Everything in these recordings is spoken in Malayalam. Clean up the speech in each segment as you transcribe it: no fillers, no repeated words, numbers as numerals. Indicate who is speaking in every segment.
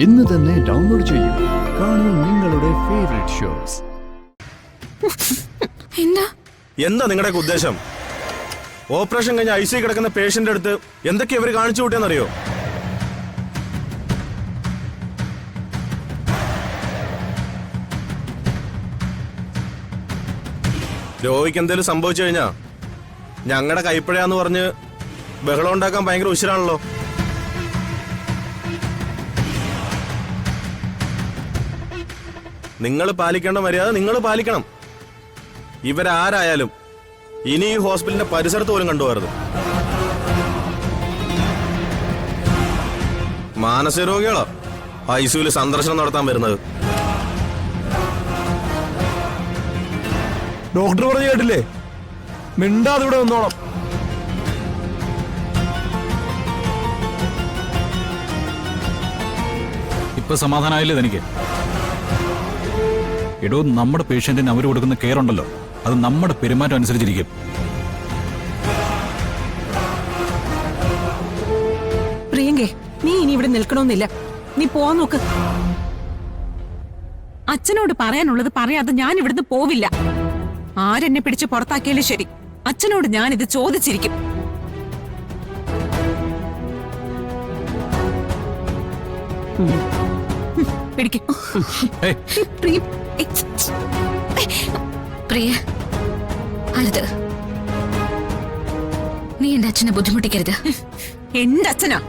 Speaker 1: ഇന്ന് തന്നെ ഡൗൺലോഡ് ചെയ്യൂ. കാണൂ നിങ്ങളുടെ ഫേവറേറ്റ് ഷോസ്.
Speaker 2: എന്താ നിങ്ങളുടെ ഉദ്ദേശം? ഓപ്പറേഷൻ കഴിഞ്ഞ് ഐസി കിടക്കുന്ന പേഷ്യന്റ് അടുത്ത് എന്തൊക്കെയാ ഇവർ കാണിച്ചു കൂട്ടിയെന്നറിയോ? രോഗിക്ക് എന്തെങ്കിലും സംഭവിച്ചു കഴിഞ്ഞാ ഞങ്ങളുടെ കൈപ്പഴയാന്ന് പറഞ്ഞ് ബഹളം ഉണ്ടാക്കാൻ ഭയങ്കര ഉശിരാണല്ലോ. നിങ്ങൾ പാലിക്കേണ്ട മര്യാദ നിങ്ങൾ പാലിക്കണം. ഇവരാരായാലും ഇനി ഈ ഹോസ്പിറ്റലിന്റെ പരിസരത്ത് പോലും കണ്ടുപോകരുത്. മാനസിക രോഗികളോ ഐസിയുവിൽ സന്ദർശനം നടത്താൻ വരുന്നത്?
Speaker 3: ഡോക്ടർ പറഞ്ഞു കേട്ടില്ലേ? മിണ്ടാതെ ഇവിടെ വന്നോണം.
Speaker 4: ഇപ്പൊ സമാധാനമായില്ലേ തനിക്ക്? എടോ, നമ്മുടെ പേഷ്യന്റിന് അവർ കൊടുക്കുന്ന കെയർ ഉണ്ടല്ലോ, അത് നമ്മുടെ പെരുമാറ്റം അനുസരിച്ചിരിക്കും.
Speaker 5: പ്രിയങ്കേ, നീ ഇനി ഇവിടെ നിൽക്കണമെന്നില്ല. നീ പോവാൻ നോക്ക്. അച്ഛനോട് പറയാനുള്ളത് പറയാതെ ഞാൻ ഇവിടുന്ന് പോവില്ല. ആരെന്നെ പിടിച്ച് പുറത്താക്കിയാലും ശരി, അച്ഛനോട് ഞാൻ ഇത് ചോദിച്ചിരിക്കും. പിടിക്ക്.
Speaker 6: പ്രിയ, അരുത്. നീ എന്റെ അച്ഛനെ ബുദ്ധിമുട്ടിക്കരുത്.
Speaker 5: എന്റെ അച്ഛനാ,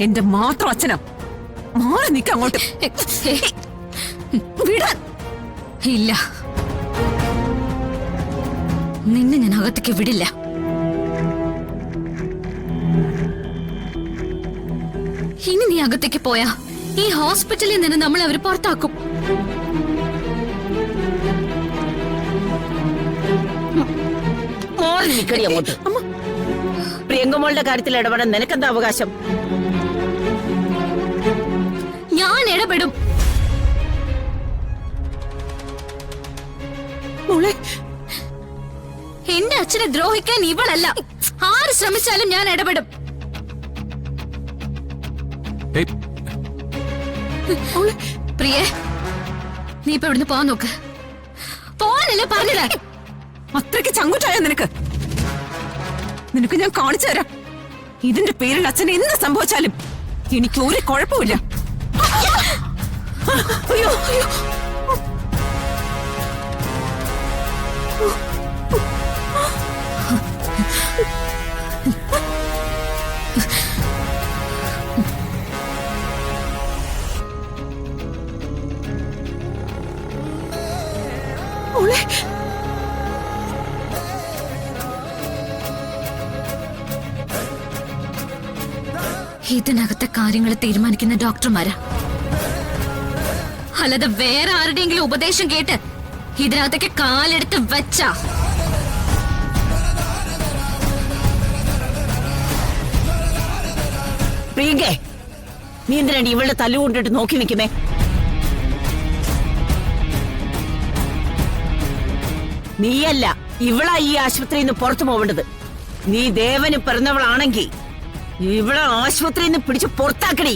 Speaker 5: എന്റെ മാത്രം അച്ഛനാ. മാറി നിക്ക അങ്ങോട്ട്. വിടാൻ
Speaker 6: ഇല്ല, നിന്നെ ഞാൻ അകത്തേക്ക് വിടില്ല. ഇനി നീ അകത്തേക്ക് പോയാ ഈ ഹോസ്പിറ്റലിൽ നിന്ന് നമ്മൾ അവര് പുറത്താക്കും.
Speaker 7: നിക്കടി അങ്ങോട്ട്. പ്രിയങ്കമോളുടെ കാര്യത്തിൽ ഇടപെടാൻ നിനക്കെന്താ അവകാശം?
Speaker 6: ഞാൻ ഇടപെടും. എന്റെ അച്ഛനെ ദ്രോഹിക്കാൻ ഇവളല്ല, ആര് ശ്രമിച്ചാലും ഞാൻ ഇടപെടും. പ്രിയേ, നീ ഇപ്പൊ ഇവിടുന്ന് പോവാൻ നോക്ക്. പോവാനല്ലേ പറഞ്ഞത്?
Speaker 5: അത്രയ്ക്ക് ചങ്കുറ്റായ നിനക്ക്? നിനക്ക് ഞാൻ കാണിച്ചു തരാം. ഇതിന്റെ പേരിൽ അച്ഛന് എന്ത് സംഭവിച്ചാലും എനിക്ക് ഒരു കുഴപ്പമില്ല. അയ്യോ അയ്യോ,
Speaker 6: ഇതിനകത്തെ കാര്യങ്ങൾ തീരുമാനിക്കുന്ന ഡോക്ടർമാരാ, അല്ലാതെ വേറെ ആരുടെയെങ്കിലും ഉപദേശം കേട്ട് ഇതിനകത്തേക്ക് കാലെടുത്ത് വെച്ചാ.
Speaker 7: പ്രിയങ്കേ, നീ എന്തിനാണ് ഇവളുടെ തല്ലുകൊണ്ടിട്ട് നോക്കി നിൽക്കുന്നേ? നീയല്ല, ഇവളാ ഈ ആശുപത്രിയിൽ നിന്ന് പുറത്തു പോവേണ്ടത്. നീ ദേവന് പിറന്നവളാണെങ്കിൽ ഇവളെ ആശുപത്രിയിൽ നിന്ന് പിടിച്ച് പുറത്താക്കണേ.